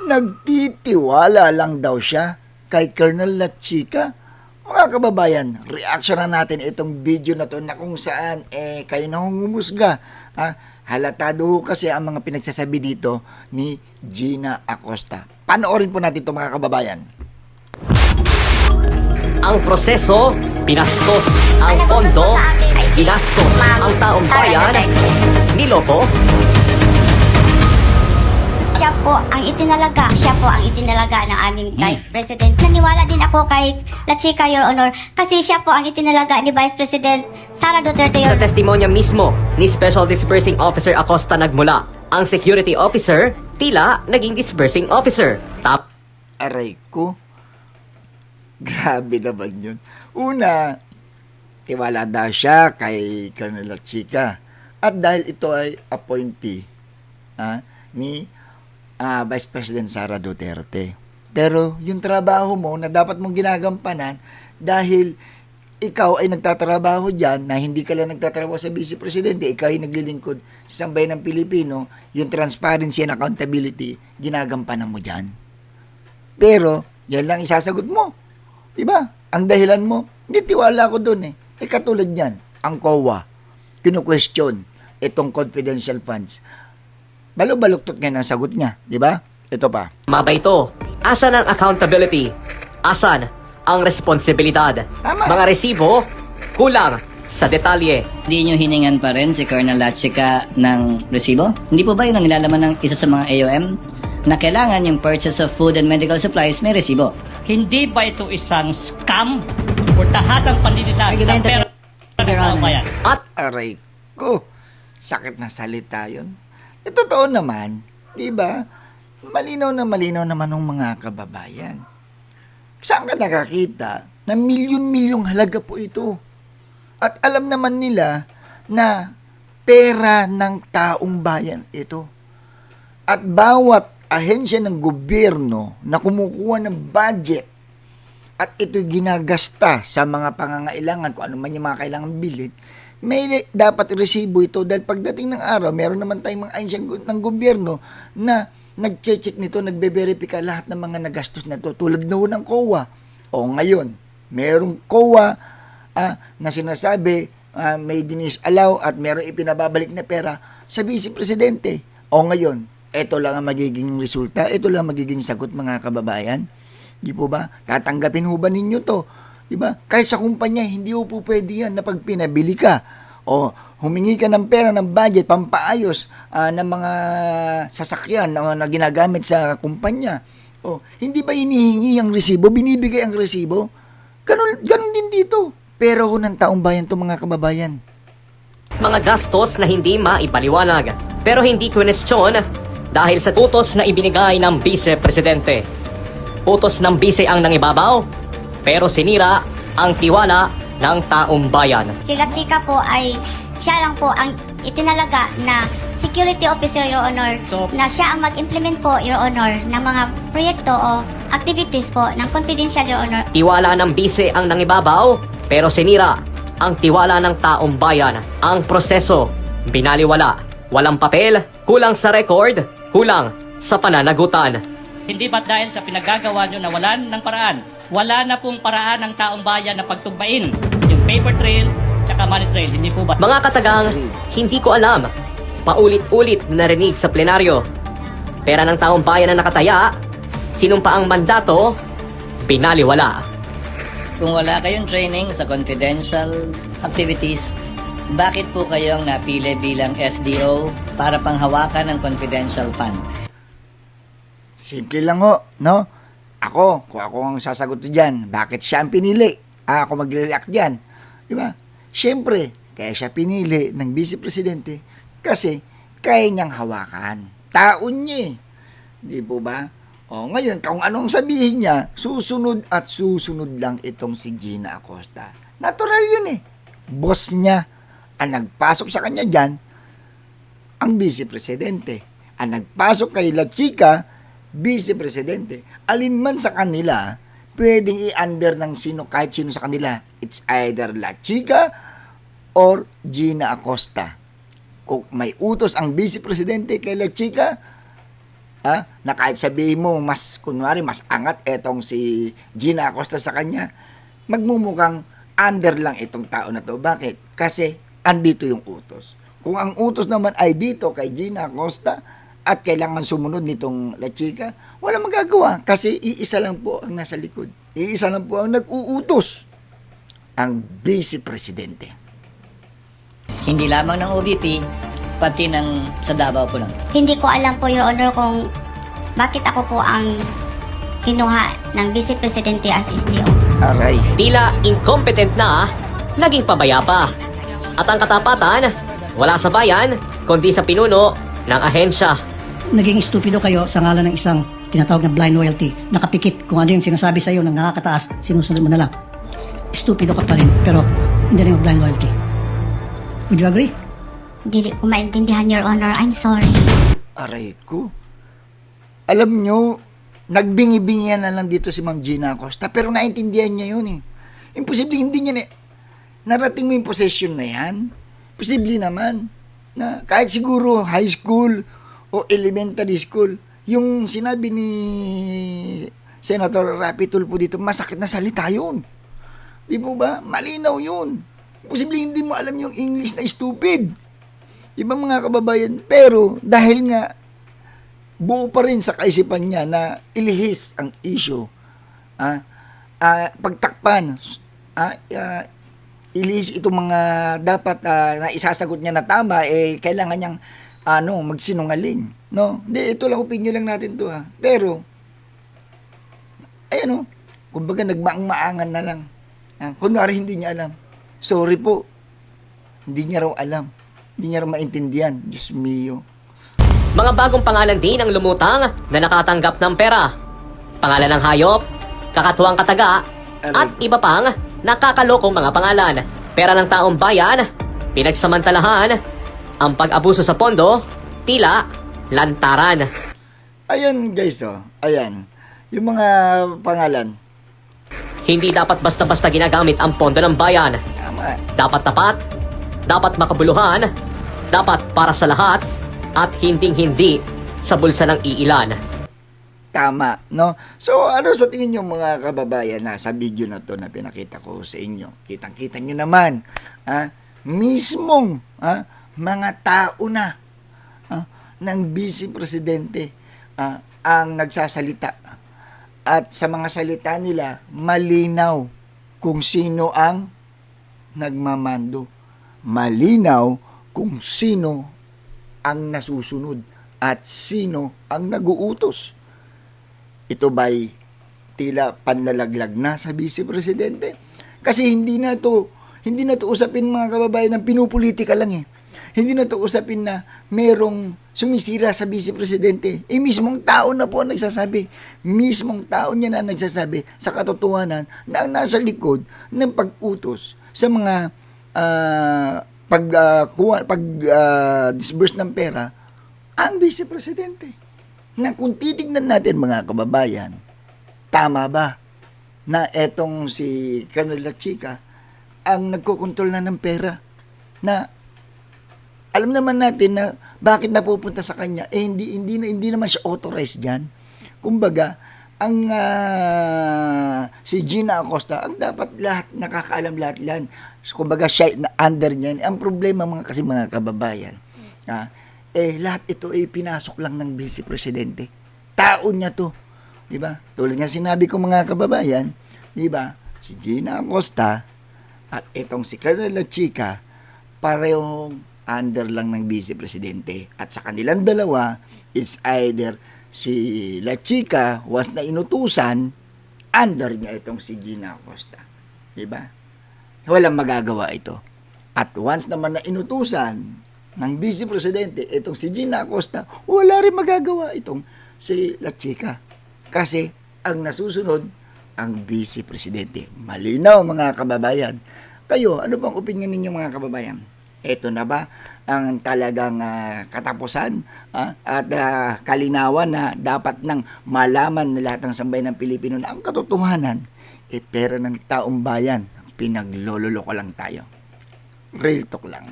Nagtitiwala lang daw siya kay Colonel La Chica. Mga kababayan, reaction na natin itong video na to na kung saan kayo na humusga. Halatado ho kasi ang mga pinagsasabi dito ni Gina Acosta. Panoorin po natin ito mga kababayan. Ang proseso, pinastos. Ang pondo, pinastos. Ang taong bayan, niloko. Siya po ang itinalaga ng aming Vice President. Naniwala din ako kay La Chica, Your Honor, kasi siya po ang itinalaga ni Vice President Sara Duterte, Sa Your testimonya mismo ni Special Disbursing Officer Acosta nagmula. Ang security officer, tila naging disbursing officer. Aray ko. Grabe naman yun. Una, tiwala daw siya kay Colonel La Chica. At dahil ito ay appointee ni Vice President Sara Duterte. Pero yung trabaho mo na dapat mong ginagampanan dahil ikaw ay nagtatrabaho dyan na hindi ka lang nagtatrabaho sa Vice Presidente, ikaw ay naglilingkod sa sambayan ng Pilipino, yung transparency and accountability, ginagampanan mo dyan. Pero, yan lang isasagot mo. Diba? Ang dahilan mo, hindi tiwala ko dun katulad yan, ang COA, kinu-question itong confidential funds. Balo-baluktot ngayon ang sagot niya, di ba? Ito pa. Maba ito. Asan ang accountability? Asan ang responsibilidad? Tama. Mga resibo, kulang sa detalye. Hindi nyo hiningan pa rin si Colonel La Chica ng resibo? Hindi po ba yun ang nilalaman ng isa sa mga AOM? Na kailangan yung purchase of food and medical supplies may resibo. Hindi ba ito isang scam o tahasang panlililag sa pera ng mamamayan? At Aray ko, sakit na salita yun. Totoo naman, di ba? Malinaw naman ng mga kababayan. Saan ka nakakita na milyon-milyong halaga po ito? At alam naman nila na pera ng taong bayan ito. At bawat ahensya ng gobyerno na kumukuha ng budget at ito'y ginagasta sa mga pangangailangan, kung ano man yung mga kailangan bilhin, may dapat resibo ito dahil pagdating ng araw, meron naman tayong mga ahensya ng gobyerno na nag-check nito, nagbe-verify lahat ng mga nagastos na ito, tulad na ng COA. O ngayon, merong COA na sinasabi may dinisallow at merong ipinababalik na pera sa Vice Presidente. O ngayon, ito lang ang magiging resulta, ito lang ang magiging sagot mga kababayan. Di po ba? Tatanggapin ho ba ninyo to? Di ba? Kahit sa kumpanya, hindi po pwede yan na pag pinabili ka o humingi ka ng pera ng budget, pampaayos ng mga sasakyan na ginagamit sa kumpanya. O, hindi ba hinihingi ang resibo? Binibigay ang resibo? Ganun din dito. Pero ng taong bayan to mga kababayan. mga gastos na hindi maipaliwanag. Pero hindi kwestiyon dahil sa utos na ibinigay ng Vice Presidente. Utos ng Vice ang nangibabaw, pero sinira ang tiwala ng taong bayan. Si La Chica po ay siya lang po ang itinalaga na security officer, Your Honor, na siya ang mag-implement po, Your Honor, ng mga proyekto o activities po ng confidential, Your Honor. Tiwala ng Vice ang nangibabaw, pero sinira ang tiwala ng taong bayan. Ang proseso, binaliwala. Walang papel, kulang sa record, kulang sa pananagutan. Hindi ba dahil sa pinagagawa nyo na walan ng paraan? Wala na pong paraan ng taong bayan na pagtugbain yung paper trail tsaka money trail. Hindi po ba? Mga katagang, hindi ko alam. Paulit-ulit narinig sa plenaryo. Pera ng taong bayan na nakataya, sinumpa ang mandato, binaliwala. Kung wala kayong training sa confidential activities, bakit po kayong napili bilang SDO para panghawakan ng confidential fund? Simple lang ho, no? Kung ako ang sasagot dyan, bakit siya ang pinili? Ako magre-react dyan. Di ba? Siyempre, kaya siya pinili ng Vice Presidente kasi kaya niyang hawakan. Taon niya Di po ba? O, ngayon, kung anong sabihin niya, susunod at susunod lang itong si Gina Acosta. Natural yun Boss niya. Ang nagpasok sa kanya dyan, ang Vice Presidente. Ang nagpasok kay La Chica, Vice Presidente. Alin man sa kanila, pwedeng i-under ng kahit sino sa kanila. It's either La Chica or Gina Acosta. Kung may utos ang Vice Presidente kay La Chica, Na kahit sabihin mo, mas, kunwari, mas angat etong si Gina Acosta sa kanya, magmumukhang under lang itong tao na to. Bakit? Kasi andito yung utos. Kung ang utos naman ay dito kay Gina Acosta at kailangan sumunod nitong La Chica, wala magagawa kasi iisa lang po ang nasa likod. Iisa lang po ang nag-uutos, ang Vice Presidente. Hindi lamang ng OVP, pati ng sa Davao po lang. Hindi ko alam po, Your Honor, kung bakit ako po ang kinuha ng Vice Presidente as SDO. Aray. Tila incompetent na, naging pabaya pa. At ang katapatan, wala sa bayan, kundi sa pinuno ng ahensya. Naging stupido kayo sa ngalan ng isang tinatawag na blind loyalty. Nakapikit kung ano yung sinasabi sa iyo ng nakakataas, sinusunod mo na lang. Stupido ka pa rin, pero hindi rin blind loyalty. Would you agree? Hindi ko maintindihan, Your Honor. I'm sorry. Aray ko. Alam nyo, nagbingi-bingihan na lang dito si Ma'am Gina Acosta, pero naintindihan niya yun eh. Imposible hindi niya narating mo yung possession na yan. Posible naman na kahit siguro high school o elementary school, yung sinabi ni Senator Rapi Tulfo dito, masakit na salita yun. Di mo ba? Malinaw yun. Posible hindi mo alam yung English na stupid. Di ba mga kababayan? Pero dahil nga buo pa rin sa kaisipan niya na ilihis ang issue, pagtakpan, ilihis itong mga dapat na isasagot niya na tama, kailangan niyang magsinungaling. No? Hindi, ito lang opinion lang natin to Pero, ayan kumbaga nagmaang-maangan na lang. Kunwari hindi niya alam. Sorry po. Hindi niya raw alam. Hindi niya raw maintindihan. Diyos mio. Mga bagong pangalan din ang lumutang na nakatanggap ng pera. Pangalan ng hayop, kakatuwang kataga, at iba pang nakakalokong mga pangalan. Pera ng taong bayan, pinagsamantalahan, ang pag-abuso sa pondo, tila lantaran. Ayan guys, ayan. Yung mga pangalan. Hindi dapat basta-basta ginagamit ang pondo ng bayan. Tama. Dapat tapat, dapat makabuluhan, dapat para sa lahat, at hinding-hindi sa bulsa ng iilan. Tama, no? So, ano sa tingin nyo mga kababayan na sa video na to na pinakita ko sa inyo? Kitang-kita nyo naman, mismong mga tao na ng Vice Presidente ang nagsasalita. At sa mga salita nila, malinaw kung sino ang nagmamando. Malinaw kung sino ang nasusunod at sino ang naguutos. Ito ba'y tila panlalaglag na sa Vice Presidente? Kasi hindi na to usapin mga kababayan ng pinupolitika lang Hindi na to usapin na merong sumisira sa Vice Presidente. Mismong tao na po ang nagsasabi. Mismong tao niya na nagsasabi sa katotohanan na ang nasa likod ng pag-utos sa mga disburse ng pera ang Vice Presidente. Na kung titignan natin mga kababayan, tama ba na etong si Colonel La Chica ang nagkokontrol na ng pera? Na alam naman natin na bakit napupunta sa kanya, hindi naman siya authorized diyan. Kumbaga, ang si Gina Acosta, ang dapat lahat nakakaalam lahat yan. So, kumbaga siya na under niyan. Ang problema mga kababayan, lahat ito ay pinasok lang ng Vice Presidente. Tao niya to. Di ba? Tulad nga sinabi ko mga kababayan, di ba? Si Gina Acosta at itong si Colonel La Chica, parehong under lang ng Vice Presidente. At sa kanilang dalawa, it's either si La Chica was na inutusan, under niya itong si Gina Acosta. Di ba? Walang magagawa ito. At once naman na inutusan ng Vice Presidente itong si Gina Acosta, wala rin magagawa itong si La Chica. Kasi ang nasusunod, ang Vice Presidente. Malinaw mga kababayan. Kayo, ano bang opinion ninyo mga kababayan? Ito na ba ang talagang katapusan at kalinawan na dapat nang malaman ng lahat ng sambayan ng Pilipino na ang katotohanan, pera ng taong bayan, pinaglololoko lang tayo. Real talk lang.